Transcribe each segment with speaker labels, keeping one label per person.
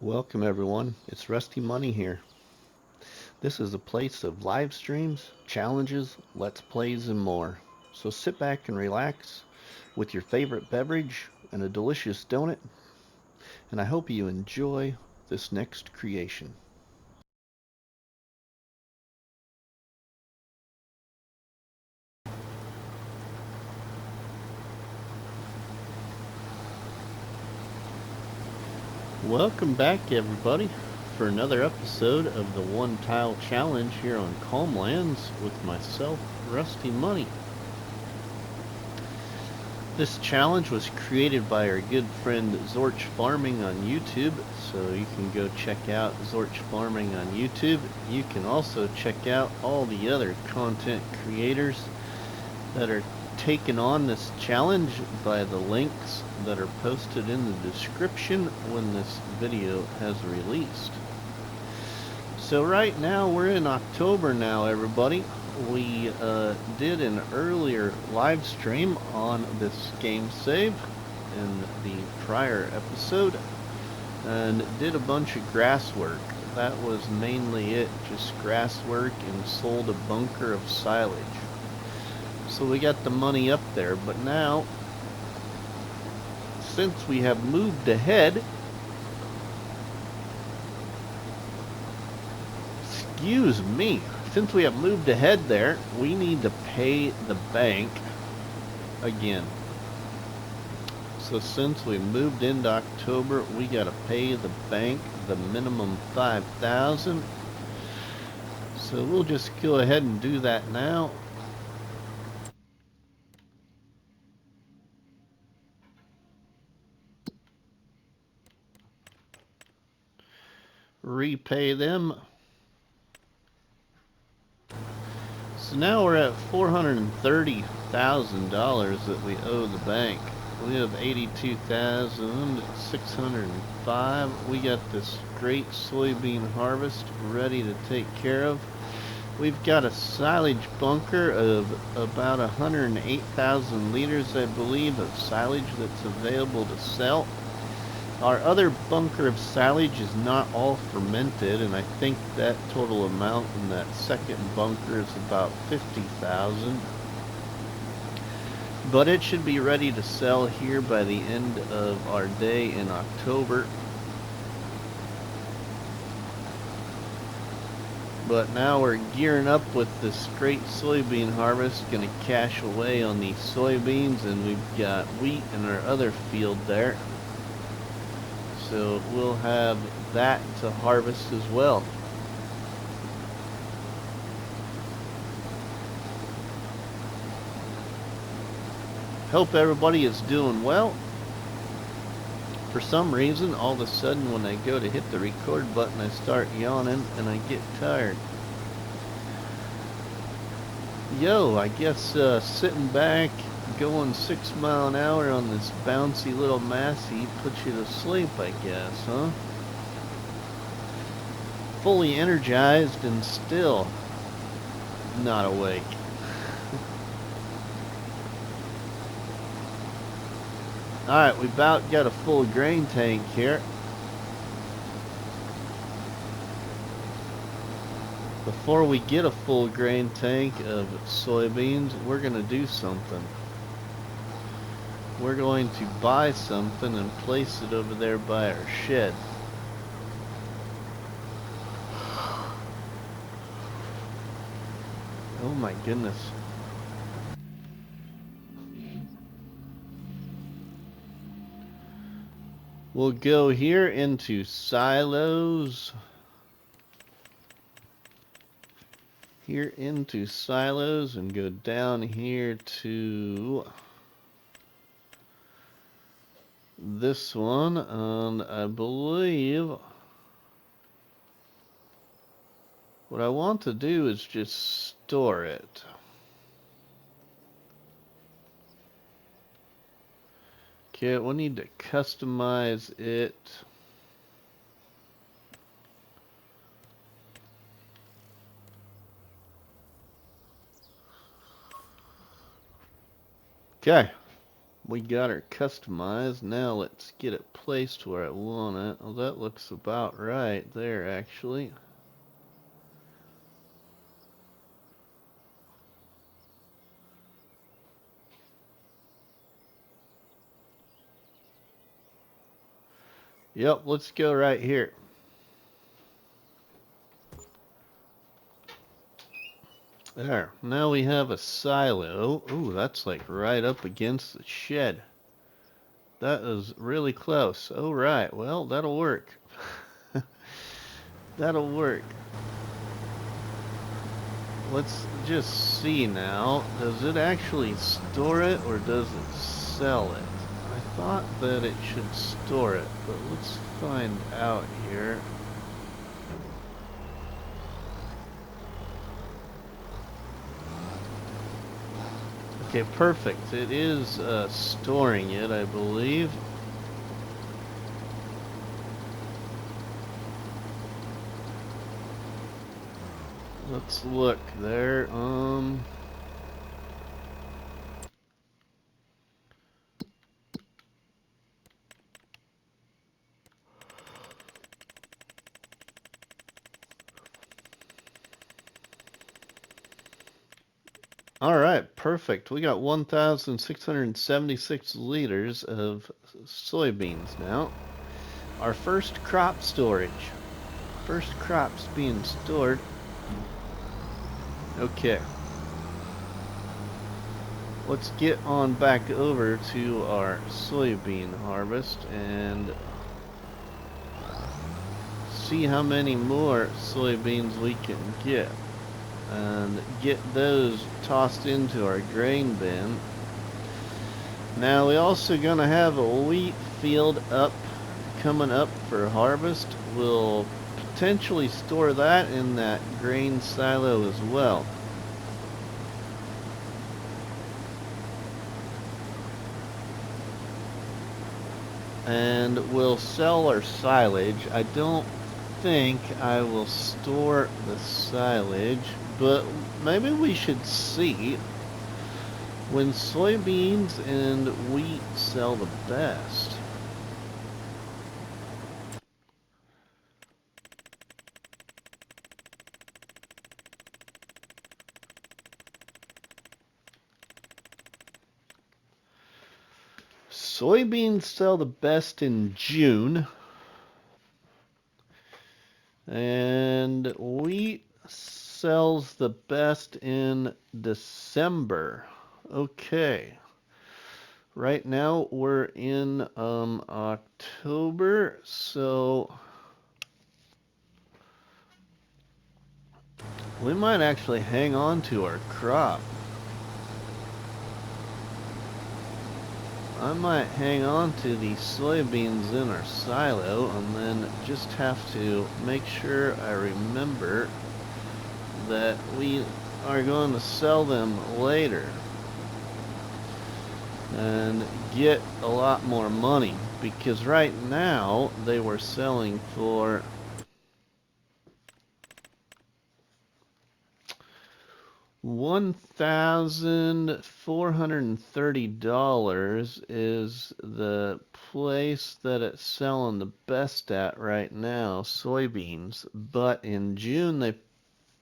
Speaker 1: Welcome everyone, it's RustyMoney here. This is a place of live streams, challenges, let's plays and more. So sit back and relax with your favorite beverage and a delicious donut, and I hope you enjoy this next creation. Welcome back everybody for another episode of the One Tile Challenge here on Calmlands with myself, RustyMoney. This challenge was created by our good friend Zorch Farming on YouTube, so you can go check out Zorch Farming on YouTube. You can also check out all the other content creators that are taking on this challenge by the links that are posted in the description when this video has released. So right now we're in October now, everybody. We did an earlier live stream on this game save in the prior episode and did a bunch of grass work. That was mainly it, just grass work, and sold a bunker of silage. So we got the money up there, but now since we have moved ahead, excuse me, since we have moved ahead there, we need to pay the bank again. So since we moved into October, we gotta pay the bank the minimum $5,000. So we'll just go ahead and do that now. Repay them. So now we're at $430,000 that we owe the bank. We have $82,605. We got this great soybean harvest ready to take care of. We've got a silage bunker of about 108,000 liters, I believe, of silage that's available to sell. Our other bunker of silage is not all fermented, and I think that total amount in that second bunker is about 50,000. But it should be ready to sell here by the end of our day in October. But now we're gearing up with this great soybean harvest, gonna cash away on these soybeans, and we've got wheat in our other field there. So we'll have that to harvest as well. Hope everybody is doing well. For some reason, all of a sudden when I go to hit the record button, I start yawning and I get tired. Yo, I guess sitting back, going 6 miles an hour on this bouncy little Massey puts you to sleep, I guess, huh? Fully energized and still not awake. Alright, we about got a full grain tank here. Before we get a full grain tank of soybeans, we're going to do something. We're going to buy something and place it over there by our shed. Oh my goodness. We'll go here into silos. Here into silos and go down here to this one, and I believe what I want to do is just store it. Okay, we'll need to customize it. Okay. We got her customized. Now let's get it placed where I want it. Oh, that looks about right there, actually. Yep, let's go right here. There. Now we have a silo. Ooh, that's like right up against the shed. That is really close. Oh, right. Well, that'll work. That'll work. Let's just see now. Does it actually store it or does it sell it? I thought that it should store it, but let's find out here. Okay, perfect. It is storing it, I believe. Let's look there. All right, perfect. We got 1,676 liters of soybeans now. Our first crop storage. First crops being stored. Okay. Let's get on back over to our soybean harvest and see how many more soybeans we can get. And get those tossed into our grain bin. Now we also gonna have a wheat field coming up for harvest. We'll potentially store that in that grain silo as well. And we'll sell our silage. I don't think I will store the silage, but maybe we should see when soybeans and wheat sell the best. Soybeans sell the best in June, and wheat sells the best in December. Okay. Right now we're in October, so we might actually hang on to our crop. I might hang on to the soybeans in our silo and then just have to make sure I remember that we are going to sell them later and get a lot more money, because right now they were selling for $1,430 is the place that it's selling the best at right now, soybeans. But in June they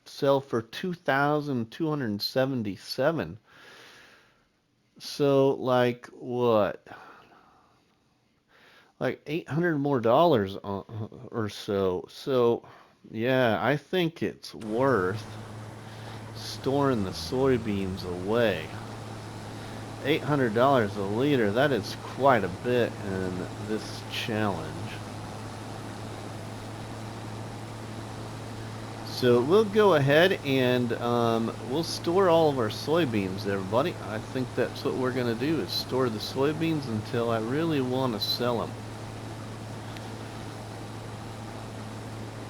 Speaker 1: sell for $2,277. So like what? Like $800 more or so. So yeah, I think it's worth storing the soybeans away. $800 a liter, that is quite a bit in this challenge. So we'll go ahead and we'll store all of our soybeans, everybody. I think that's what we're going to do, is store the soybeans until I really want to sell them.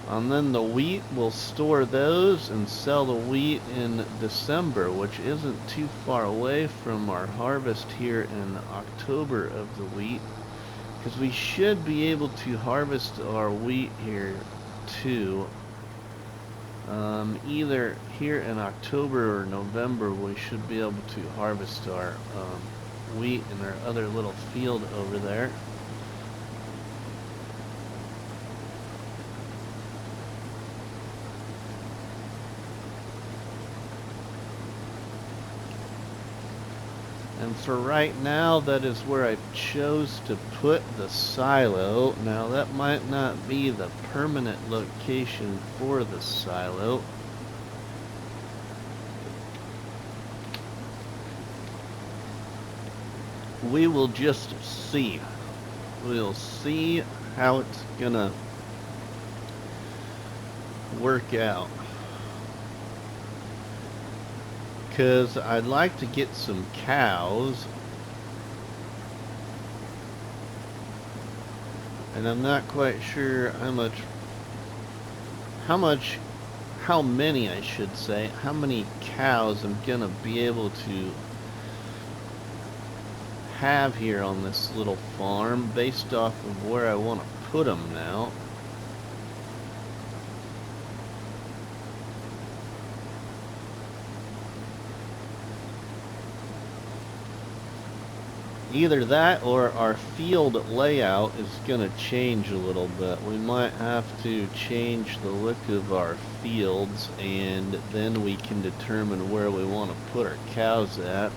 Speaker 1: And then the wheat, we'll store those and sell the wheat in December, which isn't too far away from our harvest here in October of the wheat, because we should be able to harvest our wheat here too. Either here in October or November we should be able to harvest our wheat in our other little field over there. And for right now, that is where I chose to put the silo. Now, that might not be the permanent location for the silo. We will just see. We'll see how it's gonna work out. Because I'd like to get some cows, and I'm not quite sure how many I should say, how many cows I'm gonna be able to have here on this little farm based off of where I want to put them now. Either that or our field layout is going to change a little bit. We might have to change the look of our fields, and then we can determine where we want to put our cows at.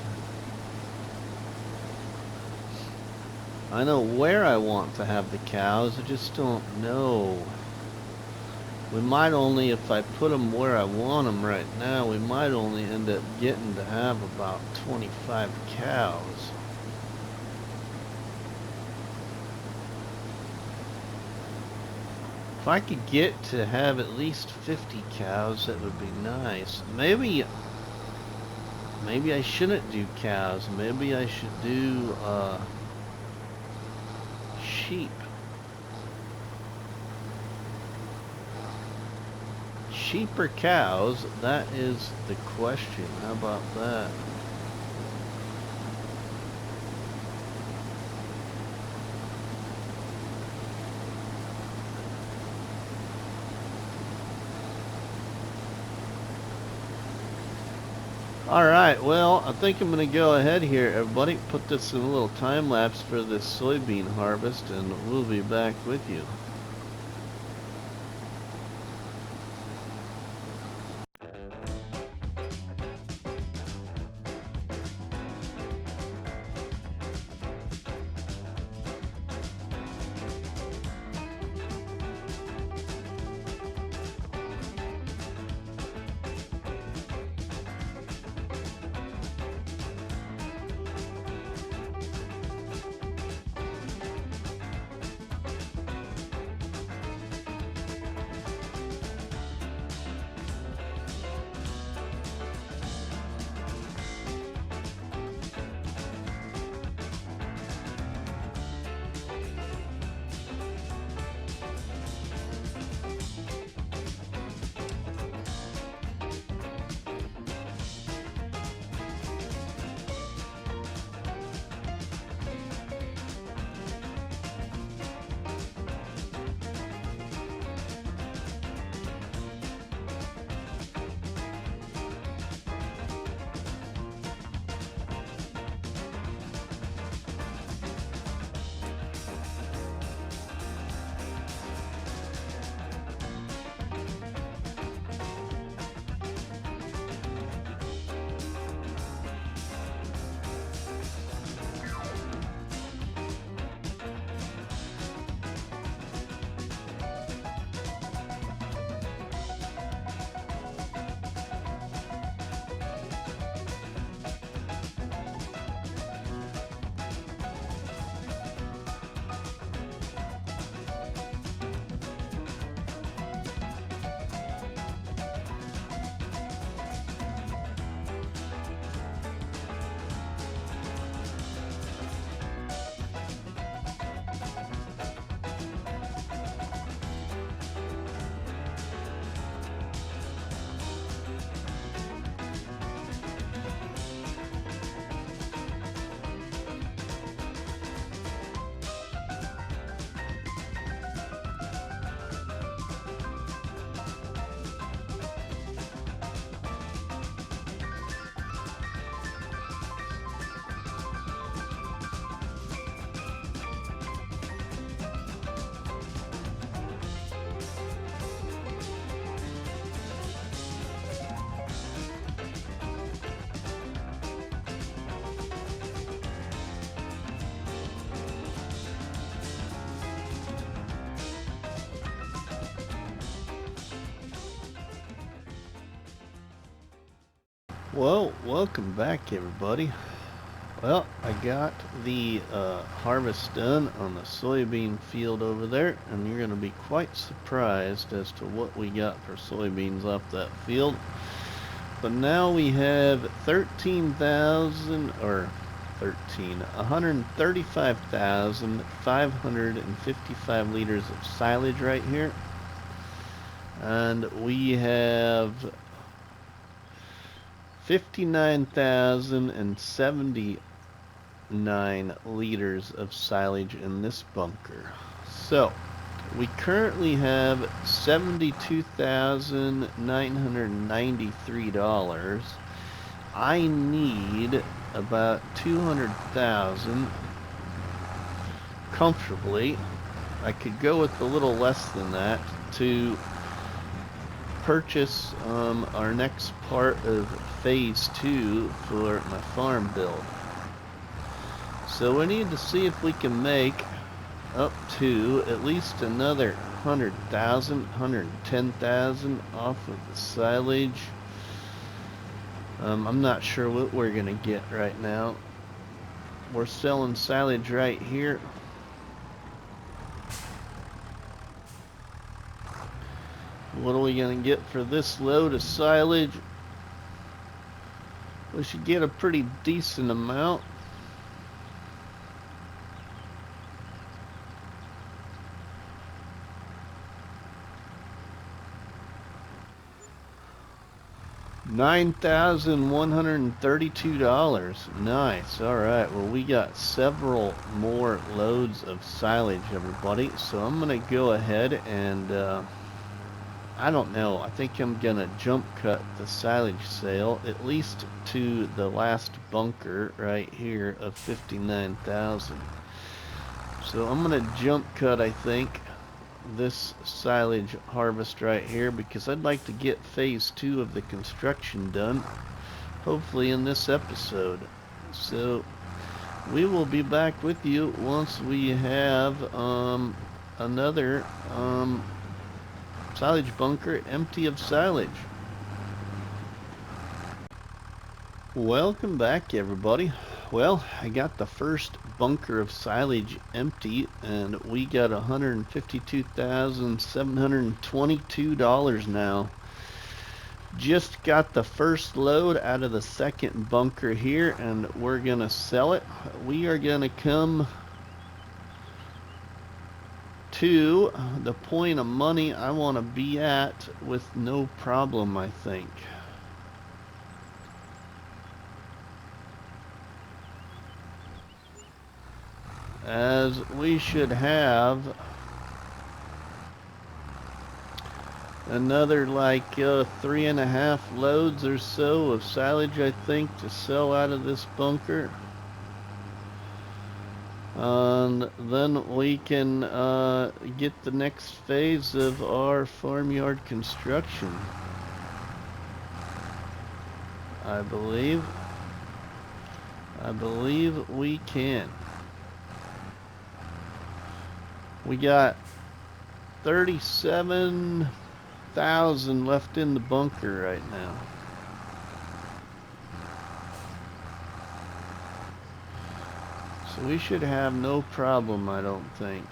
Speaker 1: I know where I want to have the cows, I just don't know. We might only, if I put them where I want them right now, we might only end up getting to have about 25 cows. If I could get to have at least 50 cows, that would be nice. Maybe I shouldn't do cows. Maybe I should do sheep. Sheep or cows? That is the question. How about that? Alright, well, I think I'm going to go ahead here, everybody. Put this in a little time lapse for this soybean harvest, and we'll be back with you. Well, welcome back everybody. Well, I got the harvest done on the soybean field over there, and you're going to be quite surprised as to what we got for soybeans off that field. But now we have 135,555 liters of silage right here. And we have 59,079 liters of silage in this bunker. So we currently have $72,993. I need about 200,000 comfortably. I could go with a little less than that to purchase our next part of phase 2 for my farm build. So we need to see if we can make up to at least another 100,000, 110,000 off of the silage. I'm not sure what we're gonna get right now. We're selling silage right here. What are we gonna get for this load of silage? We should get a pretty decent amount. $9,132. Nice. All right. Well, we got several more loads of silage, everybody. So I'm gonna go ahead and I don't know. I think I'm gonna jump cut the silage sale at least to the last bunker right here of 59,000. So I'm gonna jump cut, I think, this silage harvest right here because I'd like to get phase 2 of the construction done, hopefully in this episode. So we will be back with you once we have another silage bunker empty of silage. Welcome back everybody. Well, I got the first bunker of silage empty and we got $152,722 now. Just got the first load out of the second bunker here and we're gonna sell it. We are gonna come to the point of money I want to be at with no problem, I think. As we should have another like 3.5 loads or so of silage, I think, to sell out of this bunker. And then we can get the next phase of our farmyard construction. I believe we can. We got 37,000 left in the bunker right now. So we should have no problem, I don't think.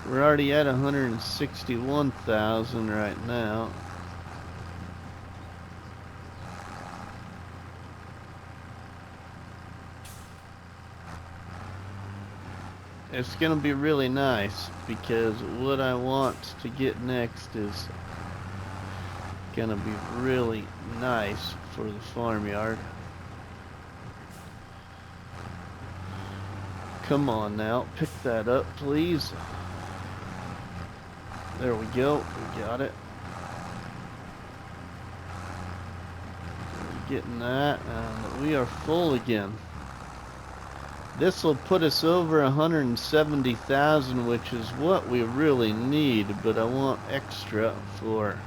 Speaker 1: We're already at 161,000 right now. It's gonna be really nice because what I want to get next is gonna be really nice for the farmyard. Come on now, pick that up, please. There we go, we got it. We're getting that, and we are full again. This will put us over 170,000, which is what we really need, but I want extra for,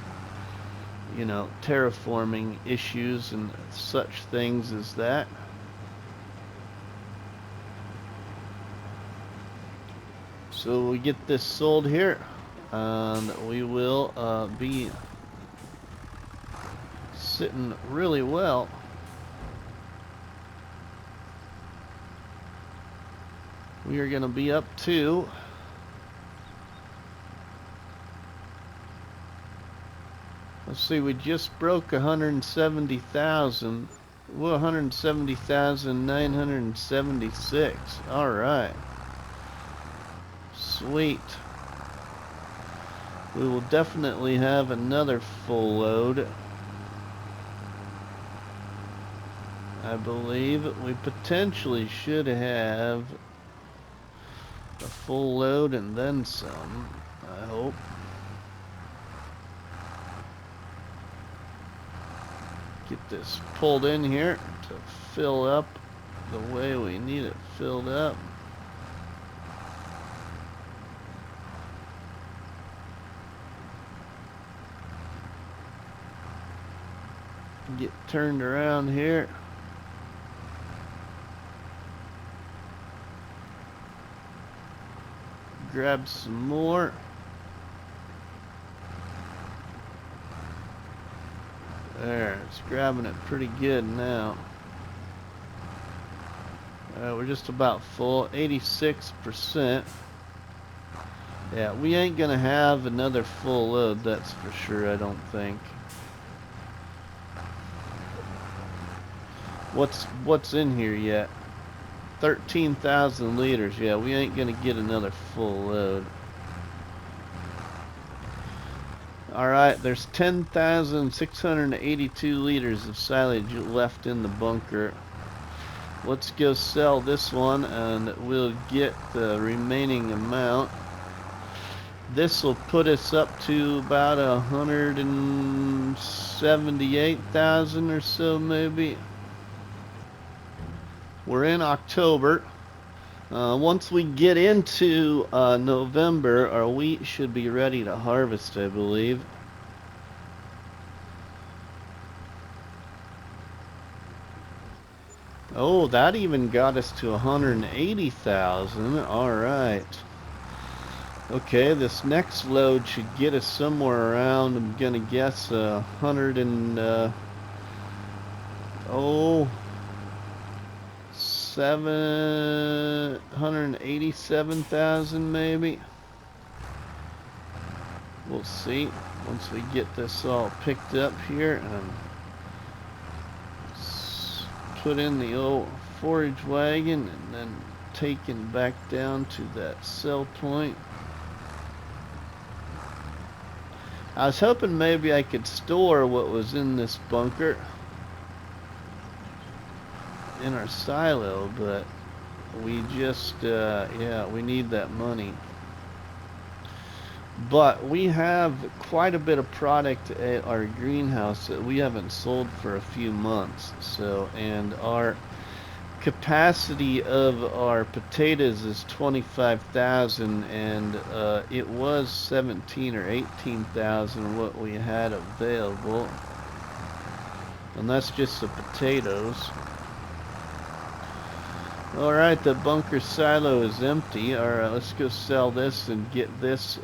Speaker 1: you know, terraforming issues and such things as that. So we get this sold here and we will be sitting really well. We are going to be up to let's see, we just broke 170,000. Well, 170,976. All right. Sweet. We will definitely have another full load. I believe we potentially should have a full load and then some, I hope. Get this pulled in here to fill up the way we need it filled up. Get turned around here. Grab some more. There, it's grabbing it pretty good now. We're just about full, 86%. Yeah, we ain't gonna have another full load, that's for sure, I don't think. What's in here yet? 13,000 liters. Yeah, we ain't gonna get another full load. Alright, there's 10,682 liters of silage left in the bunker. Let's go sell this one and we'll get the remaining amount. This will put us up to about 178,000 or so maybe. We're in October. Once we get into November, our wheat should be ready to harvest, I believe. Oh, that even got us to 180,000. All right. Okay, this next load should get us somewhere around, I'm gonna guess 787,000 maybe. We'll see once we get this all picked up here and put in the old forage wagon and then taken back down to that sell point. I was hoping maybe I could store what was in this bunker in our silo, but we just yeah, we need that money. But we have quite a bit of product at our greenhouse that we haven't sold for a few months. So, and our capacity of our potatoes is 25,000, and it was 17 or 18,000 what we had available, and that's just the potatoes. Alright, the bunker silo is empty. Alright, let's go sell this and get this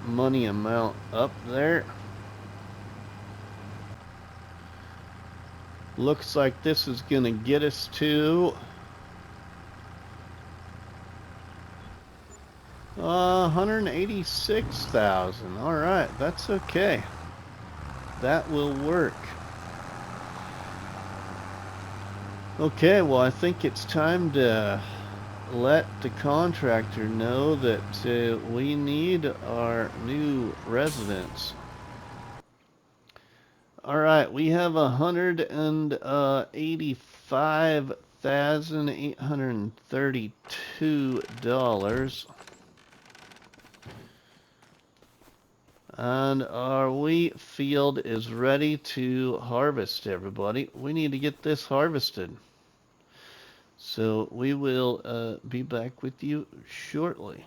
Speaker 1: money amount up there. Looks like this is gonna get us to 186,000. Alright, that's okay. That will work. Okay, well, I think it's time to let the contractor know that we need our new residents. Alright, we have $185,832. And our wheat field is ready to harvest, everybody. We need to get this harvested. So we will be back with you shortly.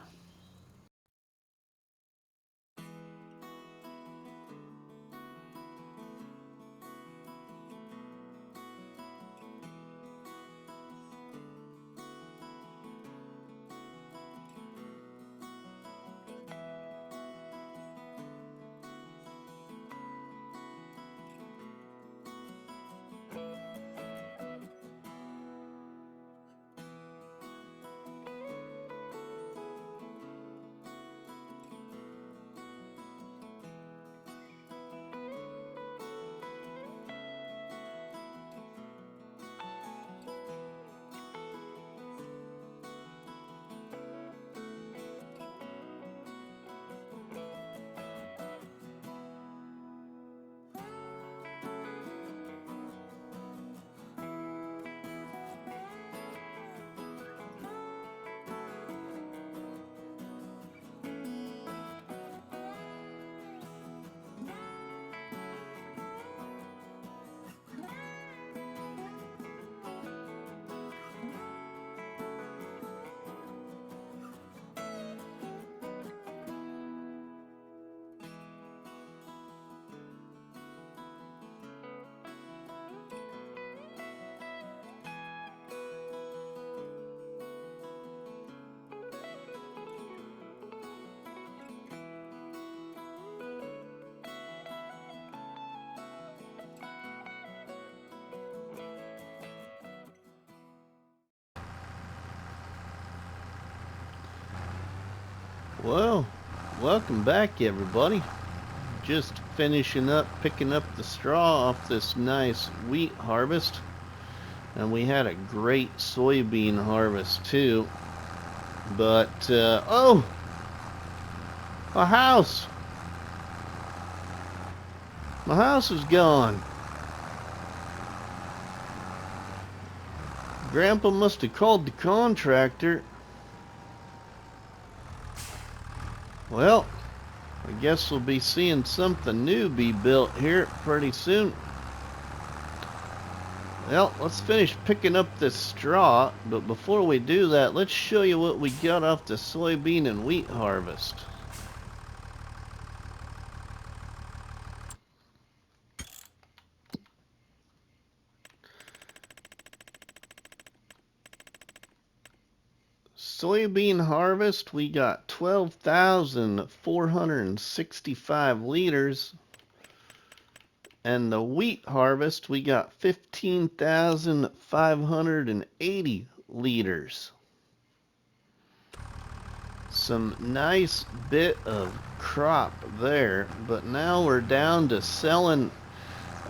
Speaker 1: Well, welcome back, everybody. Just finishing up picking up the straw off this nice wheat harvest, and we had a great soybean harvest too. But oh, my house! My house is gone. Grandpa must have called the contractor. Well, I guess we'll be seeing something new be built here pretty soon. Well, let's finish picking up this straw, but before we do that, let's show you what we got off the soybean and wheat harvest. Soybean harvest, we got 12,465 liters. And the wheat harvest, we got 15,580 liters. Some nice bit of crop there, but now we're down to selling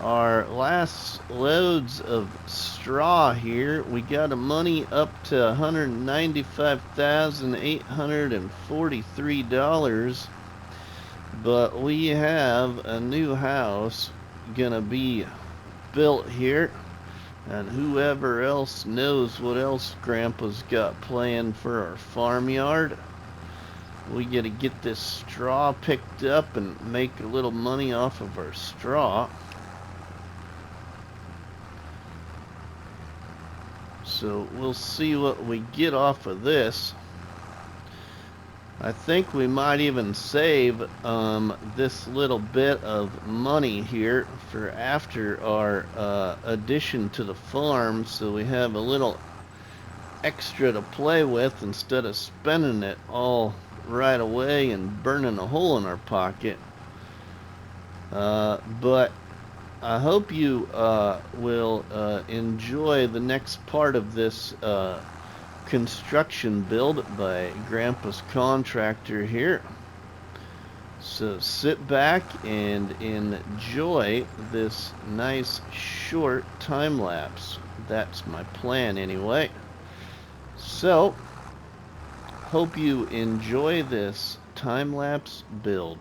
Speaker 1: our last loads of straw here. We got a money up to $195,843, but we have a new house gonna be built here, and whoever else knows what else Grandpa's got planned for our farmyard. We gotta get this straw picked up and make a little money off of our straw. So we'll see what we get off of this. I think we might even save this little bit of money here for after our addition to the farm, so we have a little extra to play with instead of spending it all right away and burning a hole in our pocket. But I hope you will enjoy the next part of this construction build by Grandpa's contractor here. So sit back and enjoy this nice short time lapse. That's my plan anyway. So hope you enjoy this time lapse build.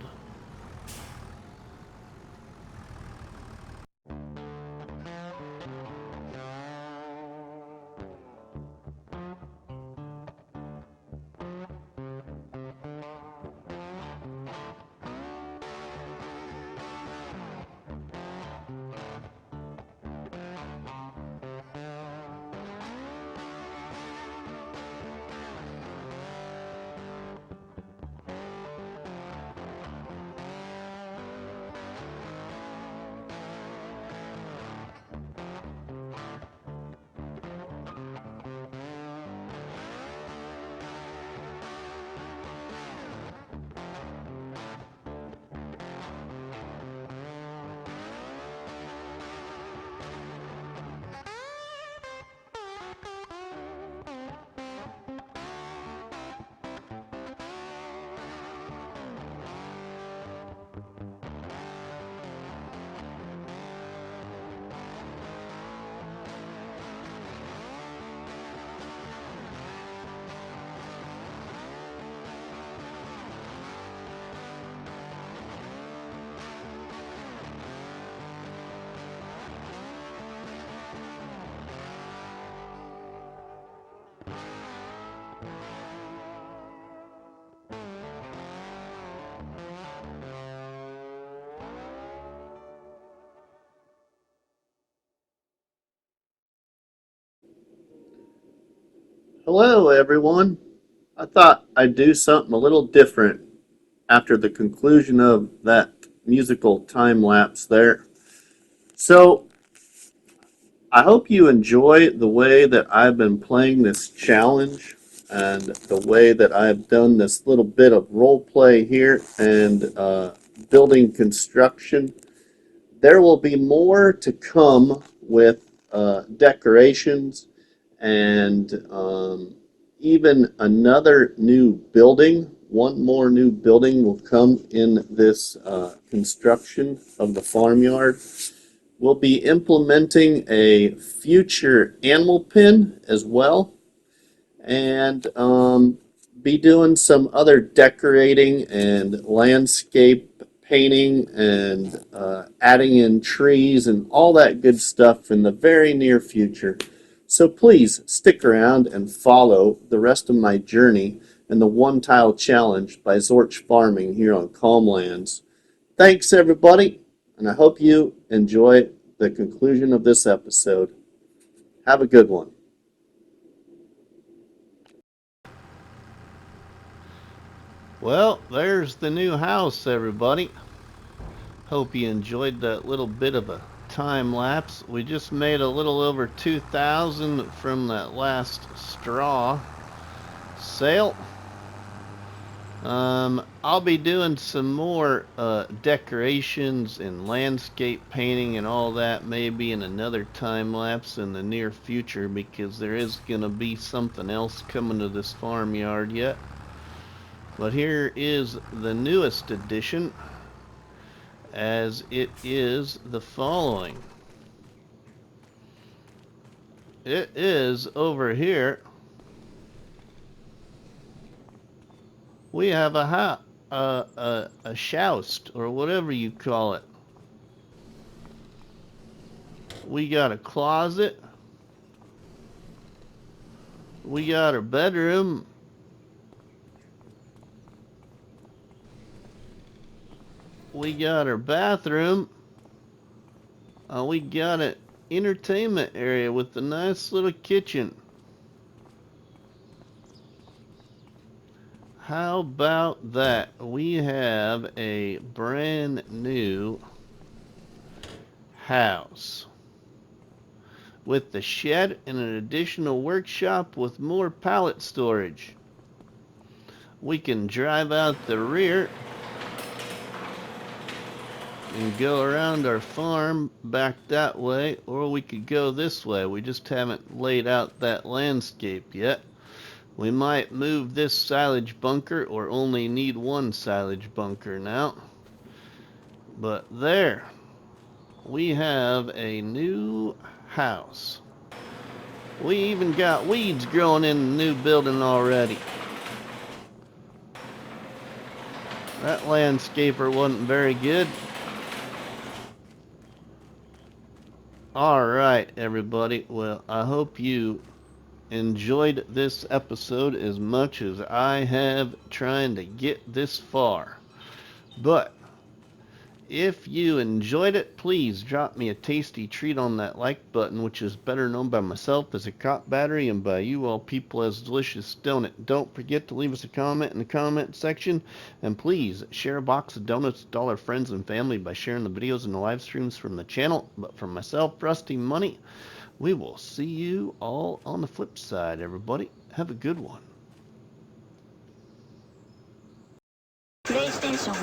Speaker 1: Hello, everyone. I thought I'd do something a little different after the conclusion of that musical time lapse there. So, I hope you enjoy the way that I've been playing this challenge and the way that I've done this little bit of role play here and building construction. There will be more to come with decorations and even another new building one more new building will come in this construction of the farmyard. We'll be implementing a future animal pen as well, and be doing some other decorating and landscape painting and adding in trees and all that good stuff in the very near future. So please stick around and follow the rest of my journey and the One Tile Challenge by Zorch Farming here on Calmlands. Thanks everybody, and I hope you enjoy the conclusion of this episode. Have a good one. Well, there's the new house, everybody. Hope you enjoyed that little bit of a time lapse. We just made a little over 2,000 from that last straw sale. I'll be doing some more decorations and landscape painting and all that maybe in another time lapse in the near future, because there is going to be something else coming to this farmyard yet. But here is the newest addition, as it is the following. It is over here. We have a shoust, or whatever you call it. We got a closet. We got our bedroom. We got our bathroom. We got an entertainment area with a nice little kitchen. How about that? We have a brand new house with the shed and an additional workshop with more pallet storage. We can drive out the rear and go around our farm back that way, or we could go this way. We just haven't laid out that landscape yet. We might move this silage bunker, or only need one silage bunker now. But there, we have a new house. We even got weeds growing in the new building already. That landscaper wasn't very good. Alright, everybody. Well, I hope you enjoyed this episode as much as I have trying to get this far. But if you enjoyed it, please drop me a tasty treat on that like button, which is better known by myself as a cop battery and by you all people as delicious donut. Don't forget to leave us a comment in the comment section, and please share a box of donuts with all our friends and family by sharing the videos and the live streams from the channel. But from myself, RustyMoney, we will see you all on the flip side, everybody. Have a good one. PlayStation